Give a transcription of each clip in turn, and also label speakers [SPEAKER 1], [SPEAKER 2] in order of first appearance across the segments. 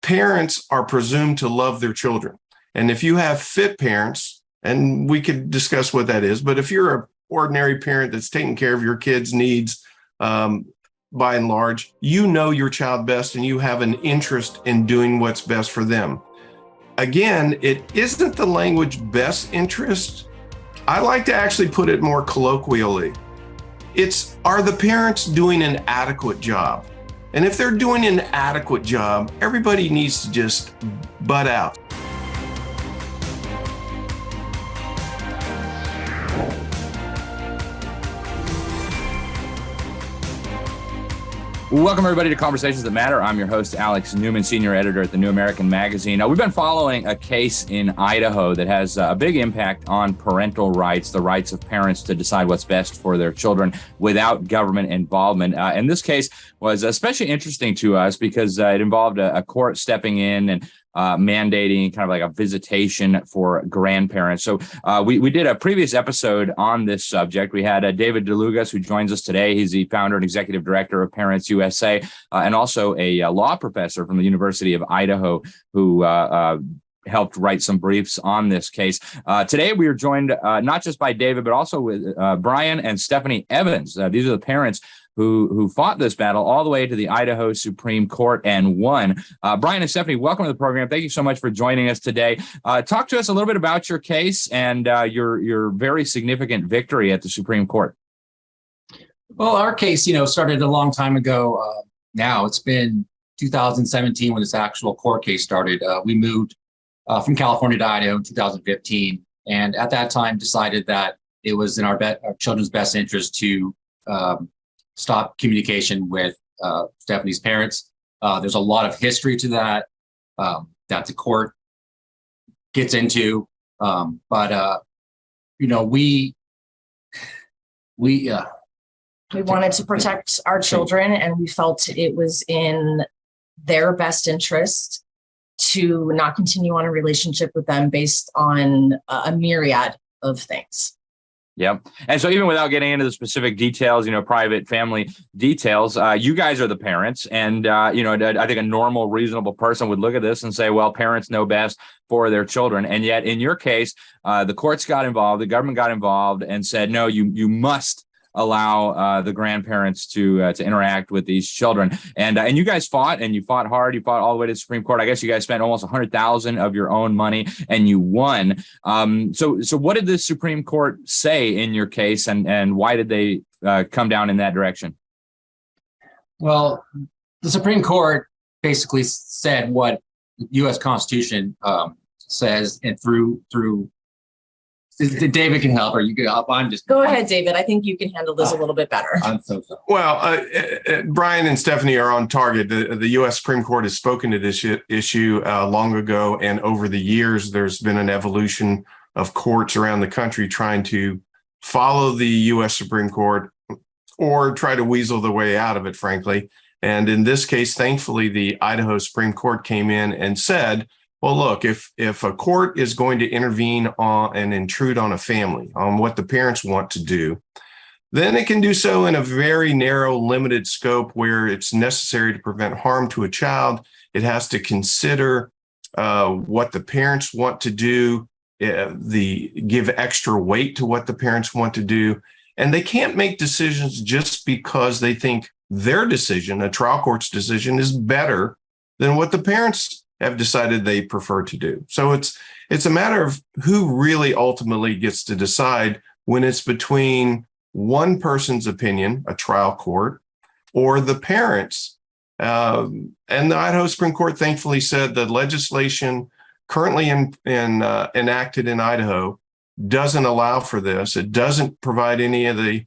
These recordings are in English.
[SPEAKER 1] parents are presumed to love their children. And if you have fit parents, and we could discuss what that is, but if you're an ordinary parent that's taking care of your kids' needs, by and large, you know your child best and you have an interest in doing what's best for them. Again, it isn't the language best interest. I like to actually put it more colloquially. It's, are the parents doing an adequate job? And if they're doing an adequate job, everybody needs to just butt out.
[SPEAKER 2] Welcome, everybody, to Conversations That Matter. I'm your host, Alex Newman, Senior Editor at the New American Magazine. We've been following a case in Idaho that has a big impact on parental rights, the rights of parents to decide what's best for their children without government involvement. And this case was especially interesting to us because it involved a court stepping in and mandating kind of like a visitation for grandparents. So we did a previous episode on this subject. We had David DeLugas, who joins us today. He's the founder and executive director of ParentsUSA, and also a law professor from the University of Idaho who helped write some briefs on this case. Today, we are joined not just by David, but also with Brian and Stephanie Evans. These are the parents who fought this battle all the way to the Idaho Supreme Court and won. Brian and Stephanie, welcome to the program. Thank you so much for joining us today. Talk to us a little bit about your case and your very significant victory at the Supreme Court.
[SPEAKER 3] Well, our case, started a long time ago. Now it's been 2017 when this actual court case started. We moved from California to Idaho in 2015, and at that time decided that it was in our children's best interest to stop communication with Stephanie's parents. There's a lot of history to that that the court gets into, but we
[SPEAKER 4] wanted to protect our children, and we felt it was in their best interest to not continue on a relationship with them based on a myriad of things.
[SPEAKER 2] Yep. And so even without getting into the specific details, private family details, you guys are the parents. And, I think a normal, reasonable person would look at this and say, well, parents know best for their children. And yet in your case, the courts got involved, the government got involved and said, no, you must allow the grandparents to interact with these children. And you guys fought, and you fought hard. You fought all the way to the Supreme Court. I guess you guys spent almost $100,000 of your own money, and you won. So what did the Supreme Court say in your case, and why did they come down in that direction?
[SPEAKER 3] Well, the Supreme Court basically said what the U.S. Constitution says, and through David can help, or you can help.
[SPEAKER 4] Go ahead, David. I think you can handle this a little bit better.
[SPEAKER 3] I'm so sorry.
[SPEAKER 1] Well, Brian and Stephanie are on target. The U.S. Supreme Court has spoken to this issue long ago, and over the years, there's been an evolution of courts around the country trying to follow the U.S. Supreme Court or try to weasel their way out of it, frankly. And in this case, thankfully, the Idaho Supreme Court came in and said, well, look, if a court is going to intervene on and intrude on a family, on what the parents want to do, then it can do so in a very narrow, limited scope where it's necessary to prevent harm to a child. It has to consider what the parents want to do, give extra weight to what the parents want to do. And they can't make decisions just because they think their decision, a trial court's decision, is better than what the parents have decided they prefer to do. So it's a matter of who really ultimately gets to decide when it's between one person's opinion, a trial court, or the parents. And the Idaho Supreme Court thankfully said the legislation currently enacted in Idaho doesn't allow for this. It doesn't provide any of the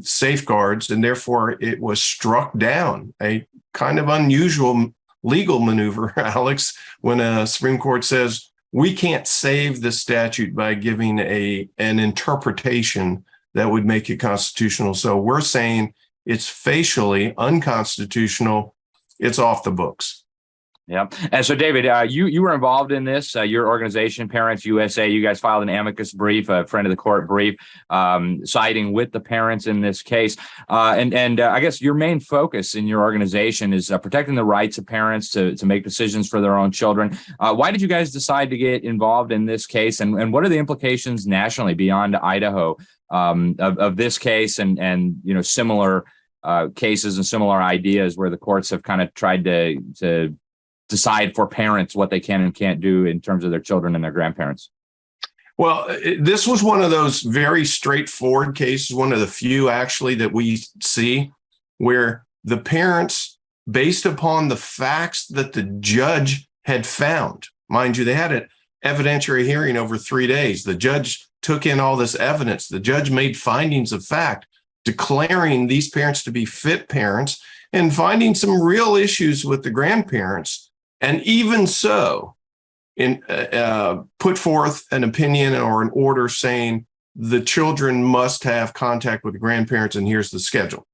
[SPEAKER 1] safeguards, and therefore it was struck down. A kind of unusual legal maneuver, Alex, when a Supreme Court says we can't save the statute by giving an interpretation that would make it constitutional. So we're saying it's facially unconstitutional. It's off the books.
[SPEAKER 2] Yeah. And so, David, you were involved in this. Your organization, ParentsUSA, you guys filed an amicus brief, a friend of the court brief, siding with the parents in this case. And I guess your main focus in your organization is protecting the rights of parents to make decisions for their own children. Why did you guys decide to get involved in this case? And what are the implications nationally beyond Idaho of this case and similar cases and similar ideas where the courts have kind of tried to decide for parents what they can and can't do in terms of their children and their grandparents?
[SPEAKER 1] Well, this was one of those very straightforward cases, one of the few actually that we see where the parents, based upon the facts that the judge had found, mind you, they had an evidentiary hearing over 3 days. The judge took in all this evidence. The judge made findings of fact, declaring these parents to be fit parents and finding some real issues with the grandparents. And even so, put forth an opinion or an order saying the children must have contact with the grandparents, and here's the schedule.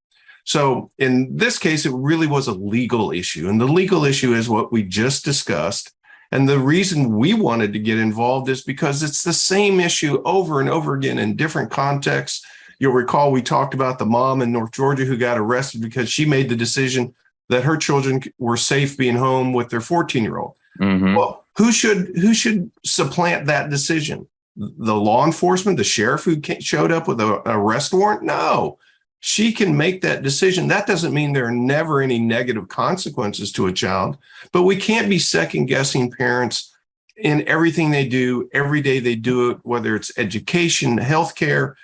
[SPEAKER 1] So in this case, it really was a legal issue. And the legal issue is what we just discussed. And the reason we wanted to get involved is because it's the same issue over and over again in different contexts. You'll recall we talked about the mom in North Georgia who got arrested because she made the decision that her children were safe being home with their 14-year-old. Mm-hmm. Well, who should supplant that decision? The law enforcement, the sheriff who showed up with an arrest warrant? No, she can make that decision. That doesn't mean there are never any negative consequences to a child, but we can't be second guessing parents in everything they do. Every day they do it, whether it's education, healthcare,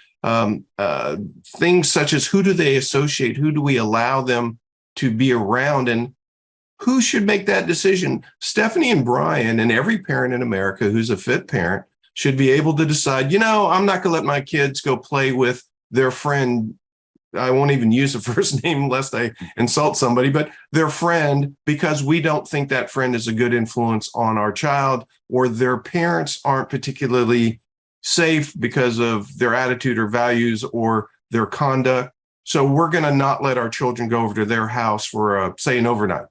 [SPEAKER 1] things such as who do they associate? Who do we allow them to be around, and who should make that decision? Stephanie and Brian and every parent in America who's a fit parent should be able to decide, I'm not going to let my kids go play with their friend. I won't even use a first name lest I insult somebody, but their friend, because we don't think that friend is a good influence on our child, or their parents aren't particularly safe because of their attitude or values or their conduct. So we're going to not let our children go over to their house for, say, an overnight.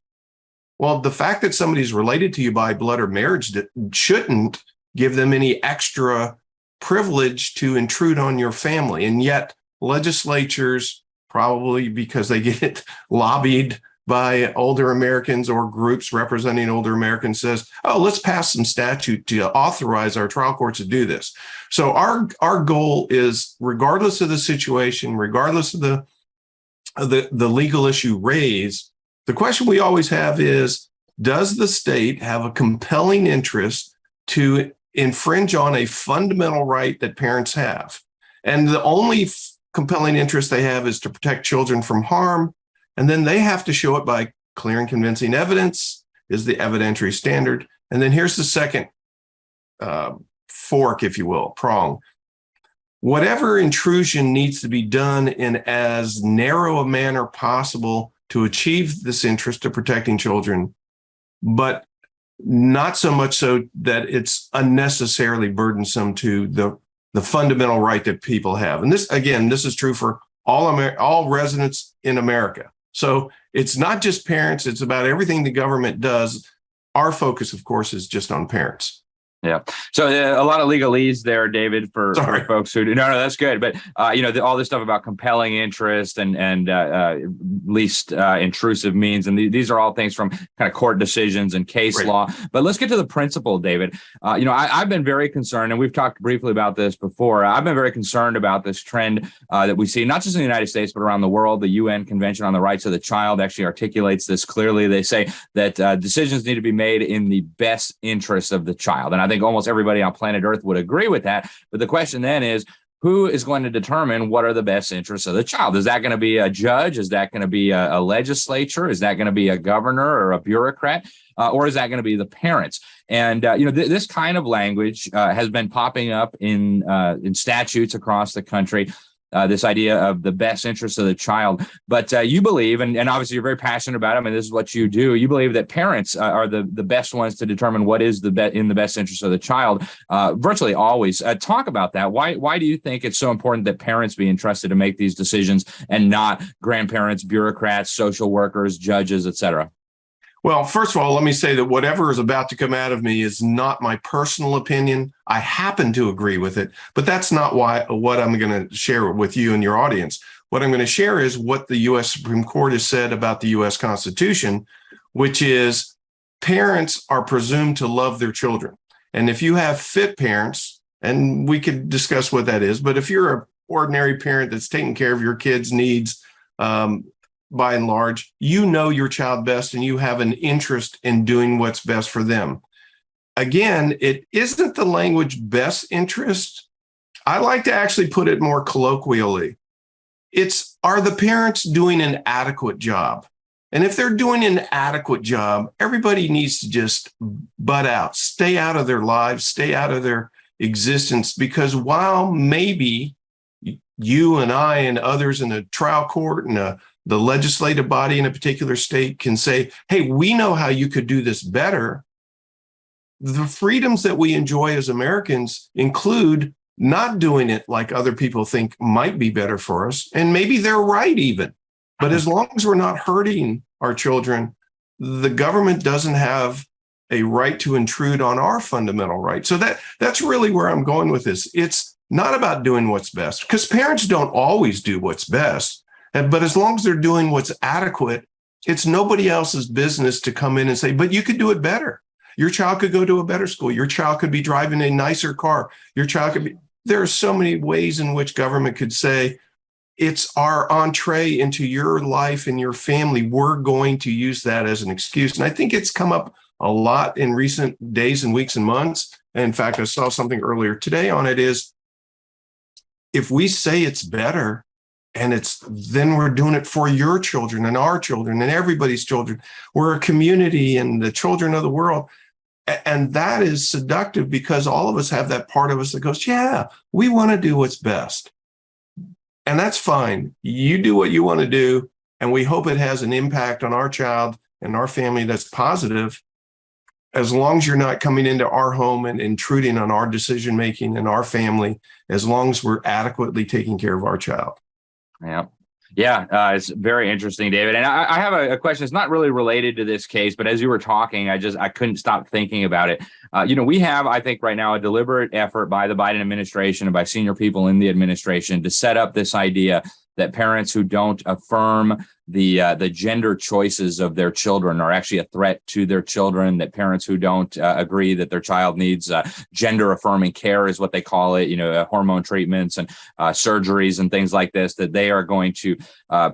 [SPEAKER 1] Well, the fact that somebody's related to you by blood or marriage shouldn't give them any extra privilege to intrude on your family. And yet legislatures, probably because they get lobbied by older Americans or groups representing older Americans, says, let's pass some statute to authorize our trial courts to do this. So our goal is, regardless of the situation, regardless of the legal issue raised, the question we always have is, does the state have a compelling interest to infringe on a fundamental right that parents have? And the only compelling interest they have is to protect children from harm. And then they have to show it by clear and convincing evidence is the evidentiary standard. And then here's the second fork, if you will, prong. Whatever intrusion needs to be done in as narrow a manner possible to achieve this interest of protecting children, but not so much so that it's unnecessarily burdensome to the fundamental right that people have. And this is true for all residents in America. So it's not just parents, it's about everything the government does. Our focus, of course, is just on parents.
[SPEAKER 2] Yeah. So a lot of legalese there, David, for folks who do. No, that's good. But, all this stuff about compelling interest and least intrusive means. And these are all things from kind of court decisions and case law. But let's get to the principle, David. I've been very concerned, and we've talked briefly about this before. I've been very concerned about this trend that we see, not just in the United States, but around the world. The UN Convention on the Rights of the Child actually articulates this clearly. They say that decisions need to be made in the best interest of the child. And I think almost everybody on planet Earth would agree with that. But the question then is, who is going to determine what are the best interests of the child? Is that going to be a judge? Is that going to be a legislature? Is that going to be a governor or a bureaucrat? Or is that going to be the parents? And, this kind of language has been popping up in statutes across the country. This idea of the best interest of the child. But you believe, and obviously you're very passionate about it, I mean, this is what you do. You believe that parents are the best ones to determine what is in the best interest of the child, virtually always. Talk about that. Why do you think it's so important that parents be entrusted to make these decisions and not grandparents, bureaucrats, social workers, judges, et cetera?
[SPEAKER 1] Well, first of all, let me say that whatever is about to come out of me is not my personal opinion. I happen to agree with it, but that's not what I'm going to share with you and your audience. What I'm going to share is what the U.S. Supreme Court has said about the U.S. Constitution, which is parents are presumed to love their children. And if you have fit parents, and we could discuss what that is, but if you're an ordinary parent that's taking care of your kids' needs, by and large, you know your child best and you have an interest in doing what's best for them. Again, it isn't the language best interest. I like to actually put it more colloquially. It's, are the parents doing an adequate job? And if they're doing an adequate job, everybody needs to just butt out, stay out of their lives, stay out of their existence, because while maybe you and I and others in the trial court and the legislative body in a particular state can say, hey, we know how you could do this better. The freedoms that we enjoy as Americans include not doing it like other people think might be better for us. And maybe they're right even. But as long as we're not hurting our children, the government doesn't have a right to intrude on our fundamental rights. So that's really where I'm going with this. It's not about doing what's best, because parents don't always do what's best. But as long as they're doing what's adequate, it's nobody else's business to come in and say, but you could do it better. Your child could go to a better school. Your child could be driving a nicer car. Your child could be, there are so many ways in which government could say, it's our entree into your life and your family. We're going to use that as an excuse. And I think it's come up a lot in recent days and weeks and months. And in fact, I saw something earlier today on it is, if we say it's better, and then we're doing it for your children and our children and everybody's children. We're a community and the children of the world. And that is seductive, because all of us have that part of us that goes, yeah, we want to do what's best. And that's fine. You do what you want to do. And we hope it has an impact on our child and our family that's positive, as long as you're not coming into our home and intruding on our decision-making and our family, as long as we're adequately taking care of our child.
[SPEAKER 2] Yeah. It's very interesting, David. And I have a question. It's not really related to this case, but as you were talking, I couldn't stop thinking about it. We have, I think right now, a deliberate effort by the Biden administration and by senior people in the administration to set up this idea that parents who don't affirm the gender choices of their children are actually a threat to their children, that parents who don't agree that their child needs gender affirming care, is what they call it, hormone treatments and surgeries and things like this, that they are going to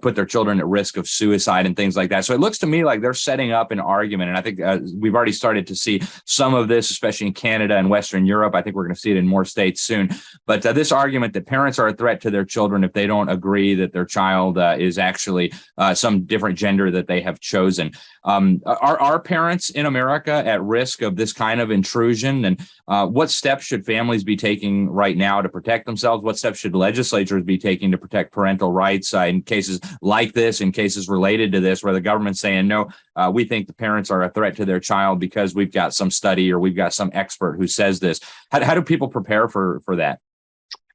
[SPEAKER 2] put their children at risk of suicide and things like that. So it looks to me like they're setting up an argument. And I think we've already started to see some of this, especially in Canada and Western Europe. I think we're going to see it in more states soon. But this argument that parents are a threat to their children if they don't agree that their child is actually some different gender that they have chosen. Are parents in America at risk of this kind of intrusion? And what steps should families be taking right now to protect themselves? What steps should legislatures be taking to protect parental rights in cases like this, in cases related to this, where the government's saying, no, we think the parents are a threat to their child because we've got some study or we've got some expert who says this? How do people prepare for that?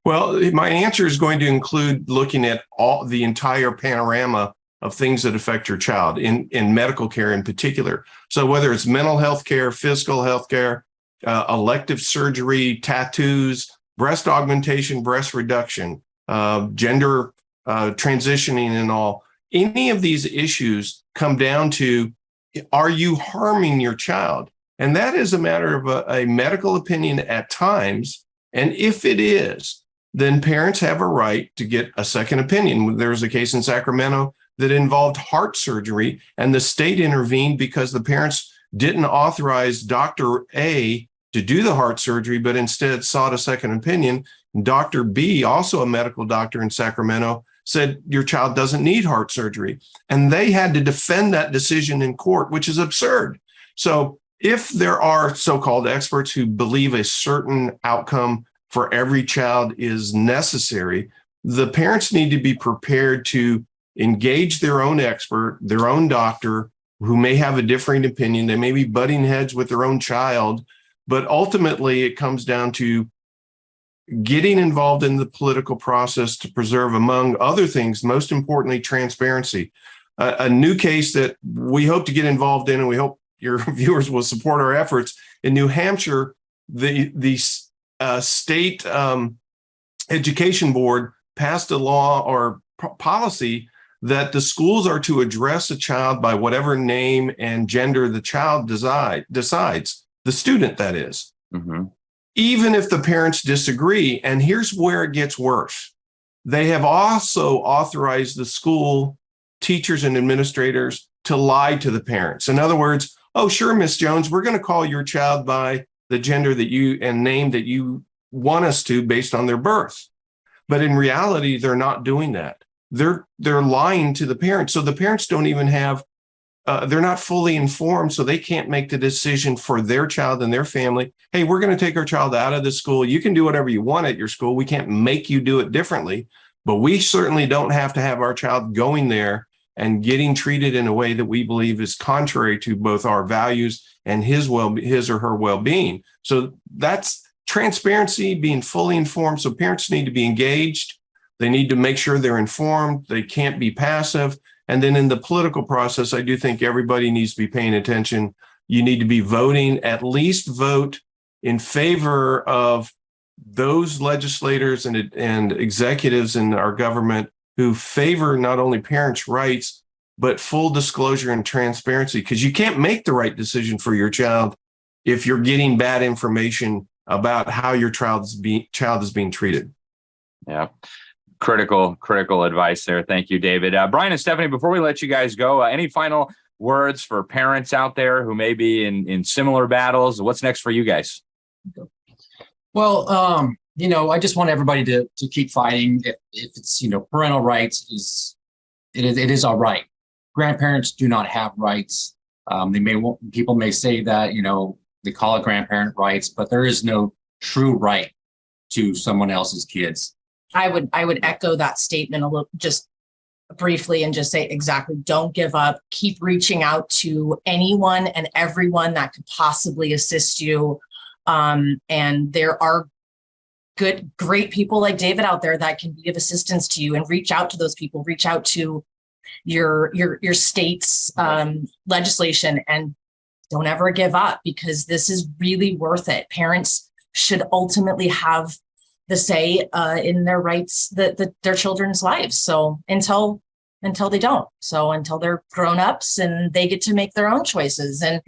[SPEAKER 1] Well, my answer is going to include looking at the entire panorama of things that affect your child in medical care in particular. So whether it's mental health care, physical health care, elective surgery, tattoos, breast augmentation, breast reduction, gender transitioning and all, any of these issues come down to, are you harming your child? And that is a matter of a medical opinion at times. And if it is, then parents have a right to get a second opinion. There was a case in Sacramento that involved heart surgery, and the state intervened because the parents didn't authorize Dr. A to do the heart surgery, but instead sought a second opinion. Dr. B, also a medical doctor in Sacramento, said your child doesn't need heart surgery. And they had to defend that decision in court, which is absurd. So if there are so-called experts who believe a certain outcome for every child is necessary, the parents need to be prepared to engage their own expert, their own doctor, who may have a differing opinion. They may be butting heads with their own child, but ultimately it comes down to getting involved in the political process to preserve, among other things, most importantly, transparency. a new case that we hope to get involved in, and we hope your viewers will support our efforts. In New Hampshire, the state education board passed a law or policy that the schools are to address a child by whatever name and gender the child decides, the student, that is.
[SPEAKER 2] Mm-hmm.
[SPEAKER 1] Even if the parents disagree. And here's where it gets worse. They have also authorized the school teachers and administrators to lie to the parents. In other words, oh, sure, Miss Jones, we're going to call your child by the gender that you and name that you want us to based on their birth. But in reality, they're not doing that. They're lying to the parents. So the parents don't even have, they're not fully informed, so they can't make the decision for their child and their family. Hey, we're going to take our child out of the school. You can do whatever you want at your school. We can't make you do it differently, but we certainly don't have to have our child going there and getting treated in a way that we believe is contrary to both our values and his or her well-being. So that's transparency, being fully informed. So parents need to be engaged. They need to make sure they're informed. They can't be passive. And then in the political process, I do think everybody needs to be paying attention. You need to be voting, at least vote in favor of those legislators and executives in our government who favor not only parents' rights, but full disclosure and transparency, because you can't make the right decision for your child if you're getting bad information about how your child is being treated.
[SPEAKER 2] Yeah. Critical advice there. Thank you, David. Brian and Stephanie, before we let you guys go, any final words for parents out there who may be in similar battles? What's next for you guys?
[SPEAKER 3] Well, I just want everybody to keep fighting. If it's, parental rights it is our right. Grandparents do not have rights. People may say that, they call it grandparent rights, but there is no true right to someone else's kids.
[SPEAKER 4] I would echo that statement a little, just briefly, and just say exactly, don't give up. Keep reaching out to anyone and everyone that could possibly assist you. And there are great people like David out there that can be of assistance to you, and reach out to those people, reach out to your state's legislation, and don't ever give up, because this is really worth it. Parents should ultimately have the say in their rights, their children's lives. So until they don't, so until they're grown-ups and they get to make their own choices. And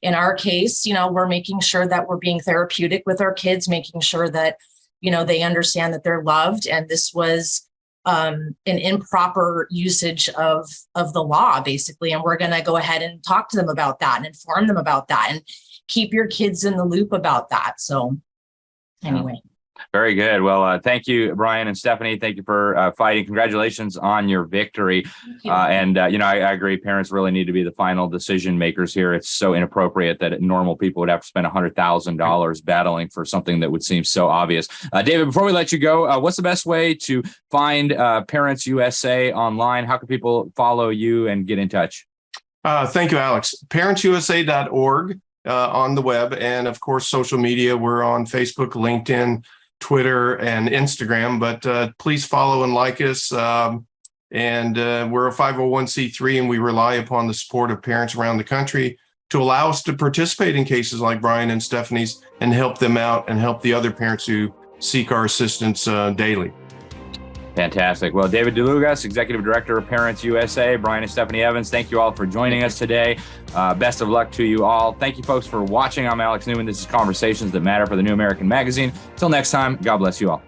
[SPEAKER 4] in our case, we're making sure that we're being therapeutic with our kids, making sure that, they understand that they're loved. And this was an improper usage of the law, basically. And we're going to go ahead and talk to them about that and inform them about that and keep your kids in the loop about that. So anyway.
[SPEAKER 2] Very good. Well, thank you, Brian and Stephanie. Thank you for fighting. Congratulations on your victory. I agree. Parents really need to be the final decision makers here. It's so inappropriate that normal people would have to spend $100,000 battling for something that would seem so obvious. David, before we let you go, what's the best way to find ParentsUSA online? How can people follow you and get in touch?
[SPEAKER 1] Thank you, Alex. ParentsUSA.org on the web. And of course, social media. We're on Facebook, LinkedIn, Twitter, and Instagram, but please follow and like us. And we're a 501c3, and we rely upon the support of parents around the country to allow us to participate in cases like Brian and Stephanie's and help them out and help the other parents who seek our assistance daily.
[SPEAKER 2] Fantastic. Well, David DeLugas, Executive Director of ParentsUSA, Brian and Stephanie Evans, thank you all for joining us today. Best of luck to you all. Thank you, folks, for watching. I'm Alex Newman. This is Conversations That Matter for the New American Magazine. Till next time, God bless you all.